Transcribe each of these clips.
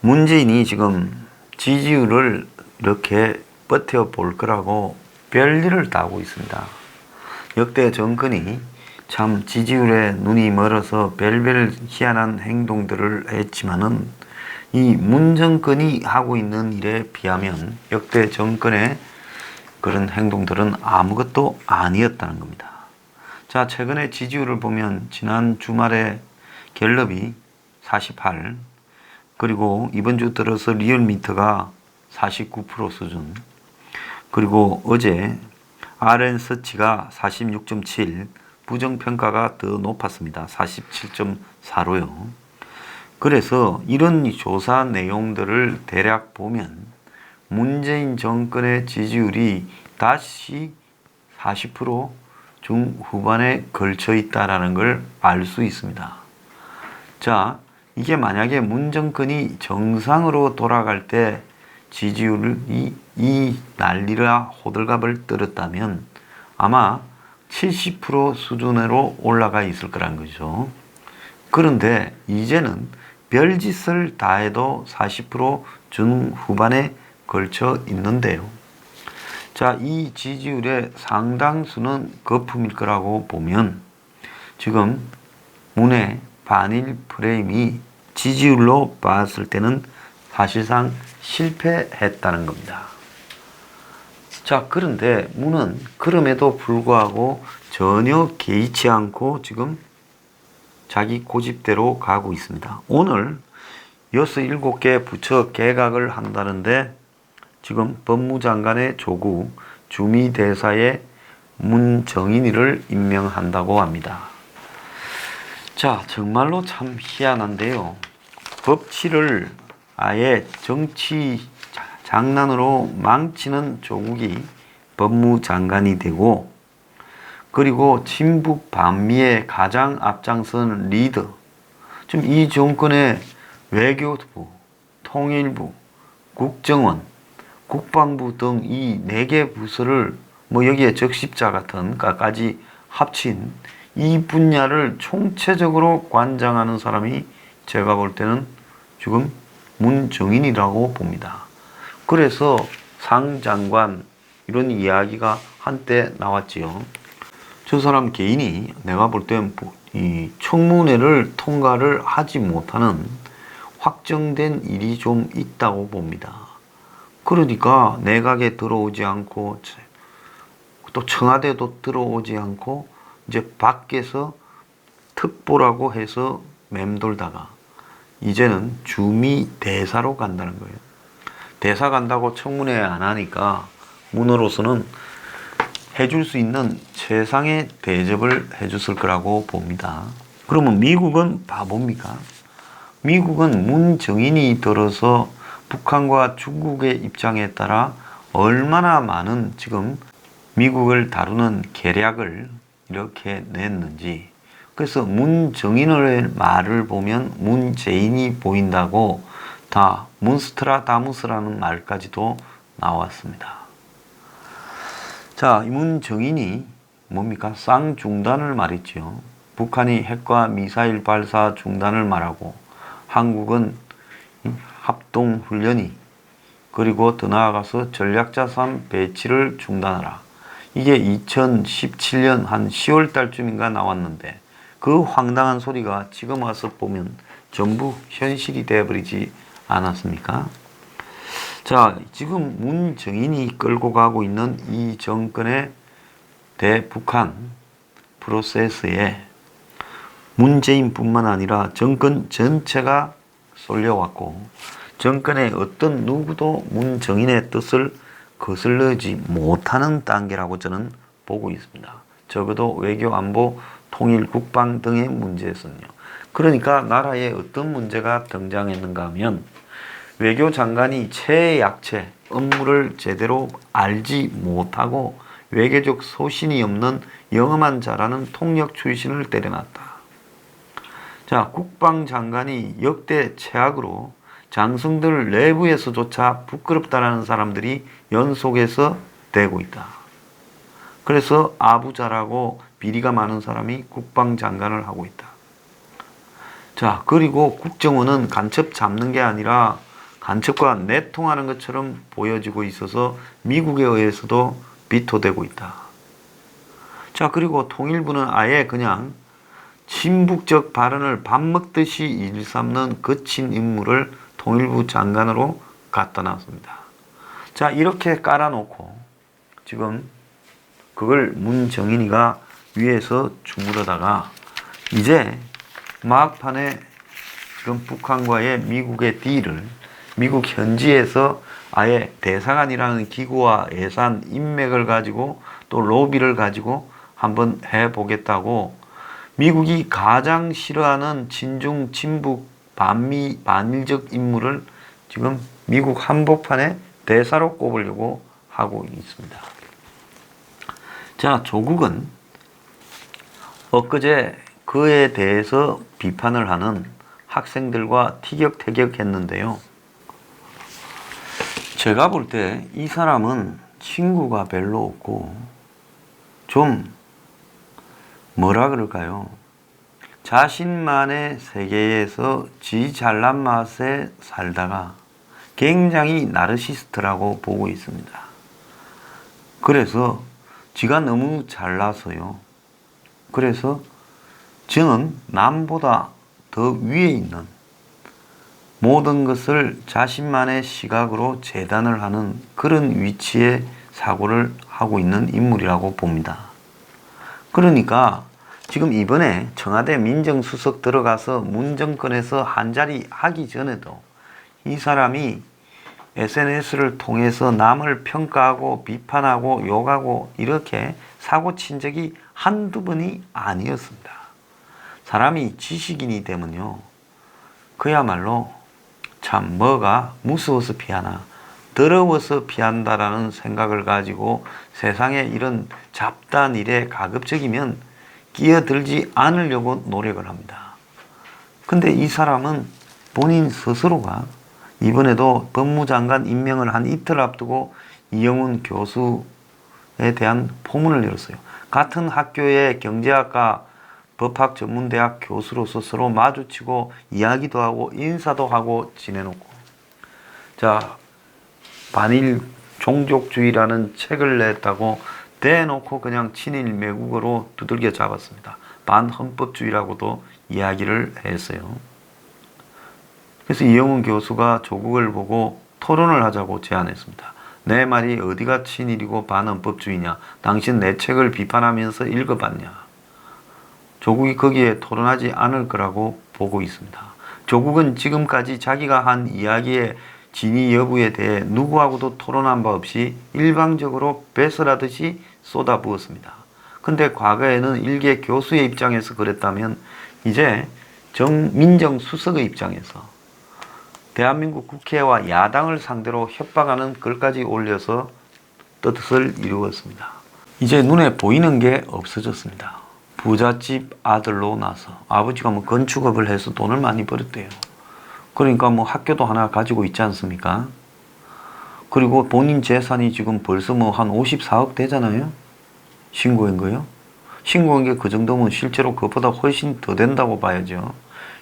문재인이 지금 지지율을 이렇게 버텨볼 거라고 별일을 다 하고 있습니다. 역대 정권이 참 지지율에 눈이 멀어서 별별 희한한 행동들을 했지만은 이 문 정권이 하고 있는 일에 비하면 역대 정권의 그런 행동들은 아무것도 아니었다는 겁니다. 자, 최근에 지지율을 보면 지난 주말에 갤럽이 48, 그리고 이번 주 들어서 리얼미터가 49% 수준, 그리고 어제 RN서치가 46.7, 부정평가가 더 높았습니다. 47.4로요. 그래서 이런 조사 내용들을 대략 보면 문재인 정권의 지지율이 다시 40% 중후반에 걸쳐 있다는 걸 알 수 있습니다. 자, 이게 만약에 문 정권이 정상으로 돌아갈 때 지지율이 이 난리라 호들갑을 떨었다면 아마 70% 수준으로 올라가 있을 거란 거죠. 그런데 이제는 별짓을 다 해도 40% 중후반에 걸쳐 있는데요. 자, 이 지지율의 상당수는 거품일 거라고 보면 지금 문의 반일 프레임이 지지율로 봤을 때는 사실상 실패했다는 겁니다. 자, 그런데 문은 그럼에도 불구하고 전혀 개의치 않고 지금 자기 고집대로 가고 있습니다. 오늘 6, 7개 부처 개각을 한다는데 지금 법무장관의 조국, 주미대사의 문정인이를 임명한다고 합니다. 자, 정말로 참 희한한데요. 법치를 아예 정치 장난으로 망치는 조국이 법무장관이 되고, 그리고 친북 반미에 가장 앞장선 리더, 지금 이 정권의 외교부, 통일부, 국정원, 국방부 등 이 4개 부서를 여기에 적십자 같은 까지 합친 이 분야를 총체적으로 관장하는 사람이 제가 볼 때는 지금 문정인이라고 봅니다. 그래서 상장관 이런 이야기가 한때 나왔지요. 저 사람 개인이 내가 볼 땐 이 청문회를 통과를 하지 못하는 확정된 일이 좀 있다고 봅니다. 그러니까 내각에 들어오지 않고 또 청와대도 들어오지 않고 이제 밖에서 특보라고 해서 맴돌다가 이제는 주미 대사로 간다는 거예요. 대사 간다고 청문회 안 하니까 문으로서는 해줄 수 있는 최상의 대접을 해줬을 거라고 봅니다. 그러면 미국은 바보입니까? 미국은 문정인이 들어서 북한과 중국의 입장에 따라 얼마나 많은 지금 미국을 다루는 계략을 이렇게 냈는지. 그래서 문정인의 말을 보면 문재인이 보인다고 다 문스트라다무스라는 말까지도 나왔습니다. 자, 이 문정인이 뭡니까? 쌍중단을 말했지요. 북한이 핵과 미사일 발사 중단을 말하고 한국은 합동훈련이, 그리고 더 나아가서 전략자산 배치를 중단하라. 이게 2017년 한 10월 달쯤인가 나왔는데 그 황당한 소리가 지금 와서 보면 전부 현실이 되어버리지 않았습니까? 자, 지금 문정인이 끌고 가고 있는 이 정권의 대북한 프로세스에 문재인뿐만 아니라 정권 전체가 쏠려왔고 정권의 어떤 누구도 문정인의 뜻을 거슬러지 못하는 단계라고 저는 보고 있습니다. 적어도 외교, 안보, 통일, 국방 등의 문제에서는요. 그러니까 나라에 어떤 문제가 등장했는가 하면 외교장관이 최약체, 업무를 제대로 알지 못하고 외교적 소신이 없는 영어만 잘하는 통역 출신을 때려놨다. 자, 국방장관이 역대 최악으로 장성들 내부에서조차 부끄럽다라는 사람들이 연속해서 되고 있다. 그래서 아부자라고 비리가 많은 사람이 국방장관을 하고 있다. 자, 그리고 국정원은 간첩 잡는 게 아니라 간첩과 내통하는 것처럼 보여지고 있어서 미국에 의해서도 비토되고 있다. 자, 그리고 통일부는 아예 그냥 친북적 발언을 밥 먹듯이 일삼는 거친 인물을 통일부 장관으로 갖다 놨습니다. 자, 이렇게 깔아놓고 지금 그걸 문정인이가 위에서 주무르다가 이제 막판에 지금 북한과의 미국의 딜을 미국 현지에서 아예 대사관이라는 기구와 예산 인맥을 가지고 또 로비를 가지고 한번 해보겠다고 미국이 가장 싫어하는 친중 친북 반미 반일적 인물을 지금 미국 한복판에 대사로 꼽으려고 하고 있습니다. 자, 조국은 엊그제 그에 대해서 비판을 하는 학생들과 티격태격했는데요. 제가 볼 때 이 사람은 친구가 별로 없고 좀 뭐라 그럴까요? 자신만의 세계에서 지 잘난 맛에 살다가 굉장히 나르시스트라고 보고 있습니다. 그래서 지가 너무 잘나서요. 그래서 저는 남보다 더 위에 있는 모든 것을 자신만의 시각으로 재단을 하는 그런 위치에 사고를 하고 있는 인물이라고 봅니다. 그러니까 지금 이번에 청와대 민정수석 들어가서 문정권에서 한자리 하기 전에도 이 사람이 SNS를 통해서 남을 평가하고 비판하고 욕하고 이렇게 사고 친 적이 한두 번이 아니었습니다. 사람이 지식인이 되면요, 그야말로 참 뭐가 무서워서 피하나 더러워서 피한다라는 생각을 가지고 세상에 이런 잡다한 일에 가급적이면 끼어들지 않으려고 노력을 합니다. 근데 이 사람은 본인 스스로가 이번에도 법무장관 임명을 한 이틀 앞두고 이영훈 교수에 대한 포문을 열었어요. 같은 학교의 경제학과 법학전문대학 교수로서 서로 마주치고 이야기도 하고 인사도 하고 지내놓고, 자, 반일 종족주의라는 책을 냈다고 대놓고 그냥 친일 매국어로 두들겨 잡았습니다. 반헌법주의라고도 이야기를 했어요. 그래서 이영훈 교수가 조국을 보고 토론을 하자고 제안했습니다. 내 말이 어디가 친일이고 반헌법주의냐? 당신 내 책을 비판하면서 읽어봤냐? 조국이 거기에 토론하지 않을 거라고 보고 있습니다. 조국은 지금까지 자기가 한 이야기의 진위 여부에 대해 누구하고도 토론한 바 없이 일방적으로 배설하듯이 쏟아부었습니다. 근데 과거에는 일개 교수의 입장에서 그랬다면 이제 민정수석의 입장에서 대한민국 국회와 야당을 상대로 협박하는 글까지 올려서 뜻을 이루었습니다. 이제 눈에 보이는 게 없어졌습니다. 부잣집 아들로 나서 아버지가 뭐 건축업을 해서 돈을 많이 벌었대요. 그러니까 뭐 학교도 하나 가지고 있지 않습니까? 그리고 본인 재산이 지금 벌써 뭐 한 54억 되잖아요. 신고한 거요. 신고한 게 그 정도면 실제로 그것보다 훨씬 더 된다고 봐야죠.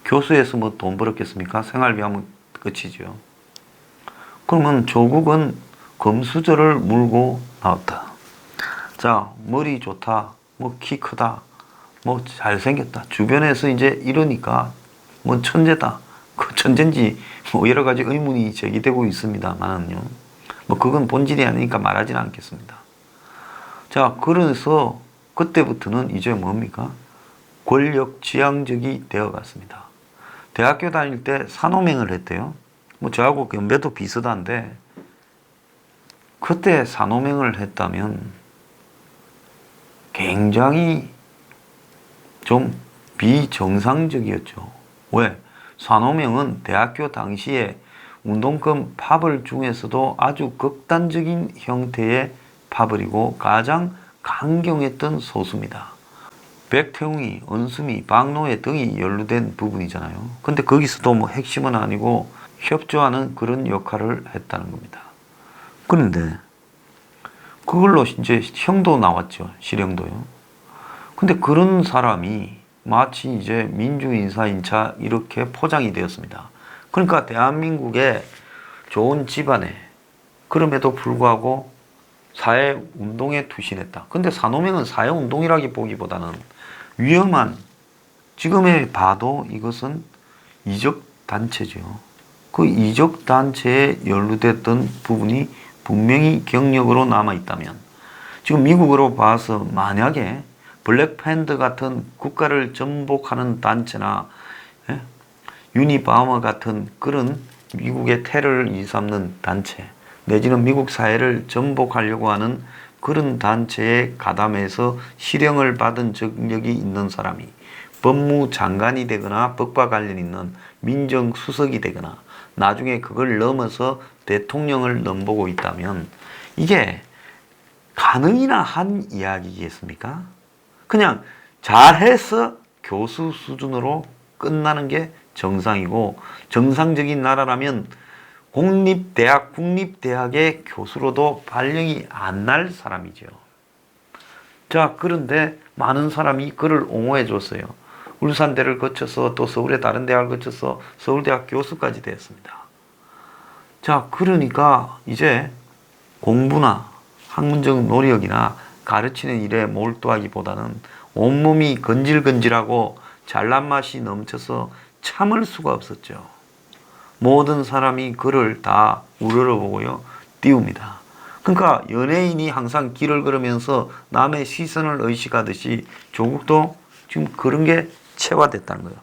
교수에서 뭐 돈 벌었겠습니까? 생활비 하면 끝이죠. 그러면 조국은 금수저를 물고 나왔다. 자, 머리 좋다, 뭐 키 크다, 뭐 잘생겼다. 주변에서 이제 이러니까 뭐 천재다. 그 천재인지 뭐 여러 가지 의문이 제기되고 있습니다만은요. 뭐 그건 본질이 아니니까 말하지는 않겠습니다. 자, 그래서 그때부터는 이제 뭡니까? 권력 지향적이 되어 갔습니다. 대학교 다닐 때 산호맹을 했대요. 뭐 저하고 연배도 비슷한데 그때 산호맹을 했다면 굉장히 좀 비정상적이었죠. 왜? 산호명은 대학교 당시에 운동권 파벌 중에서도 아주 극단적인 형태의 파벌이고 가장 강경했던 소수입니다. 백태웅이, 은수미, 박노해 등이 연루된 부분이잖아요. 근데 거기서도 뭐 핵심은 아니고 협조하는 그런 역할을 했다는 겁니다. 그런데 그걸로 이제 형도 나왔죠. 실형도요. 근데 그런 사람이 마치 이제 민주인사인차 이렇게 포장이 되었습니다. 그러니까 대한민국의 좋은 집안에 그럼에도 불구하고 사회운동에 투신했다. 근데 산호맹은 사회운동이라기 보기보다는 위험한, 지금에 봐도 이것은 이적단체죠. 그 이적단체에 연루됐던 부분이 분명히 경력으로 남아있다면, 지금 미국으로 봐서 만약에 블랙팬더 같은 국가를 전복하는 단체나 유니바머 같은 그런 미국의 테러를 일삼는 단체, 내지는 미국 사회를 전복하려고 하는 그런 단체에 가담해서 실형을 받은 적력이 있는 사람이 법무장관이 되거나 법과 관련 있는 민정수석이 되거나 나중에 그걸 넘어서 대통령을 넘보고 있다면 이게 가능이나 한 이야기겠습니까? 그냥 잘해서 교수 수준으로 끝나는 게 정상이고, 정상적인 나라라면 공립대학, 국립대학의 교수로도 발령이 안 날 사람이죠. 자, 그런데 많은 사람이 그를 옹호해 줬어요. 울산대를 거쳐서 또 서울의 다른 대학을 거쳐서 서울대학 교수까지 됐습니다. 자, 그러니까 이제 공부나 학문적 노력이나 가르치는 일에 몰두하기보다는 온몸이 건질건질하고 잘난 맛이 넘쳐서 참을 수가 없었죠. 모든 사람이 그를 다 우러러보고요, 띄웁니다. 그러니까 연예인이 항상 길을 걸으면서 남의 시선을 의식하듯이 조국도 지금 그런 게 체화됐다는 거예요.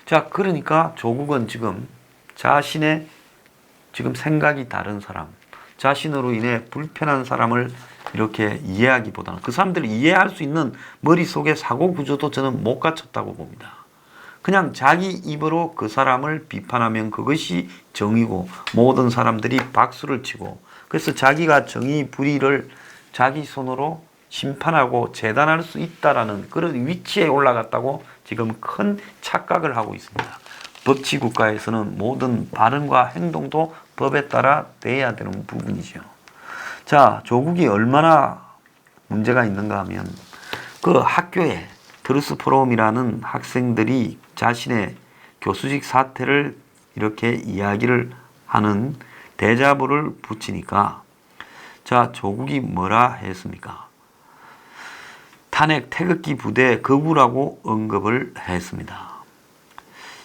자, 그러니까 조국은 지금 자신의 지금 생각이 다른 사람, 자신으로 인해 불편한 사람을 이렇게 이해하기보다는 그 사람들을 이해할 수 있는 머릿속의 사고 구조도 저는 못 갖췄다고 봅니다. 그냥 자기 입으로 그 사람을 비판하면 그것이 정의고 모든 사람들이 박수를 치고, 그래서 자기가 정의 불의를 자기 손으로 심판하고 재단할 수 있다라는 그런 위치에 올라갔다고 지금 큰 착각을 하고 있습니다. 법치국가에서는 모든 발언과 행동도 법에 따라 돼야 되는 부분이죠. 자, 조국이 얼마나 문제가 있는가 하면 그 학교에 트루스 포럼이라는 학생들이 자신의 교수직 사퇴를 이렇게 이야기를 하는 대자보를 붙이니까, 자, 조국이 뭐라 했습니까? 탄핵 태극기 부대 거부라고 언급을 했습니다.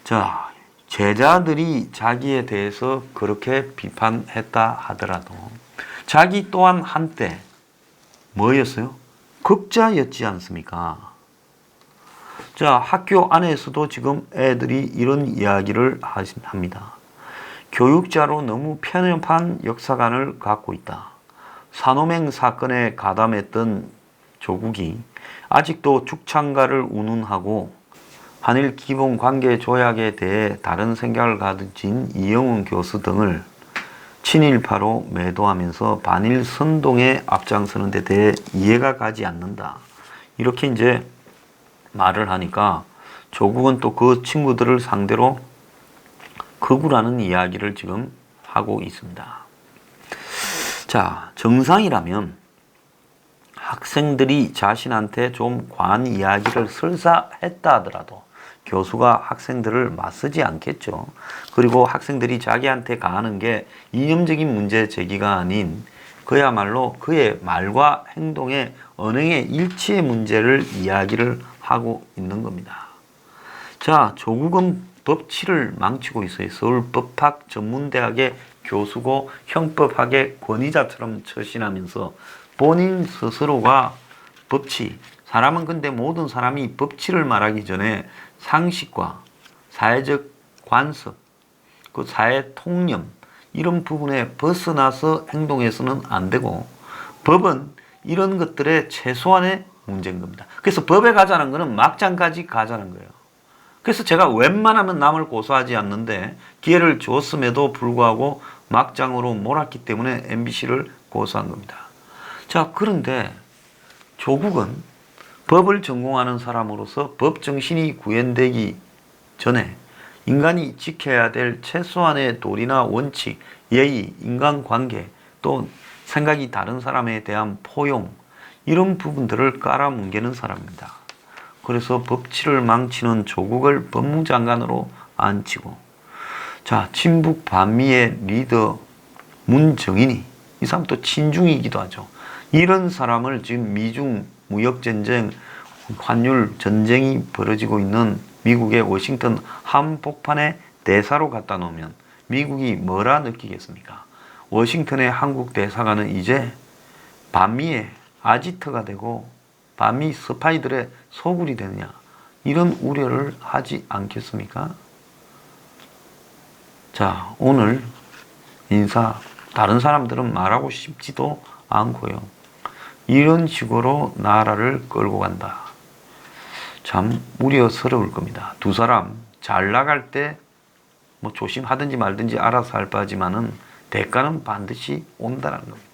자, 제자들이 자기에 대해서 그렇게 비판했다 하더라도 자기 또한 한때 뭐였어요? 극자였지 않습니까? 자, 학교 안에서도 지금 애들이 이런 이야기를 합니다. 교육자로 너무 편협한 역사관을 갖고 있다. 산호맹 사건에 가담했던 조국이 아직도 죽창가를 운운하고 한일 기본 관계 조약에 대해 다른 생각을 가진 이영훈 교수 등을 친일파로 매도하면서 반일 선동에 앞장서는 데 대해 이해가 가지 않는다. 이렇게 이제 말을 하니까 조국은 또 그 친구들을 상대로 극우라는 이야기를 지금 하고 있습니다. 자, 정상이라면 학생들이 자신한테 좀 과한 이야기를 설사 했다 하더라도 교수가 학생들을 맞서지 않겠죠. 그리고 학생들이 자기한테 가하는 게 이념적인 문제 제기가 아닌 그야말로 그의 말과 행동의 언행의 일치의 문제를 이야기를 하고 있는 겁니다. 자, 조국은 법치를 망치고 있어요. 서울법학 전문대학의 교수고 형법학의 권위자처럼 처신하면서 본인 스스로가 법치, 사람은 근데 모든 사람이 법치를 말하기 전에 상식과 사회적 관습, 그 사회 통념 이런 부분에 벗어나서 행동해서는 안 되고, 법은 이런 것들의 최소한의 문제인 겁니다. 그래서 법에 가자는 것은 막장까지 가자는 거예요. 그래서 제가 웬만하면 남을 고소하지 않는데 기회를 줬음에도 불구하고 막장으로 몰았기 때문에 MBC를 고소한 겁니다. 자, 그런데 조국은 법을 전공하는 사람으로서 법 정신이 구현되기 전에 인간이 지켜야 될 최소한의 도리나 원칙, 예의, 인간관계, 또 생각이 다른 사람에 대한 포용, 이런 부분들을 깔아뭉개는 사람입니다. 그래서 법치를 망치는 조국을 법무장관으로 앉히고, 자, 친북 반미의 리더 문정인이, 이 사람 또 친중이기도 하죠. 이런 사람을 지금 미중 무역전쟁, 환율 전쟁이 벌어지고 있는 미국의 워싱턴 한복판에 대사로 갖다 놓으면 미국이 뭐라 느끼겠습니까? 워싱턴의 한국 대사관은 이제 반미의 아지트가 되고 반미 스파이들의 소굴이 되느냐, 이런 우려를 하지 않겠습니까? 자, 오늘 인사, 다른 사람들은 말하고 싶지도 않고요. 이런 식으로 나라를 끌고 간다. 참 우려스러울 겁니다. 두 사람 잘 나갈 때 뭐 조심하든지 말든지 알아서 할 바지만은 대가는 반드시 온다는 겁니다.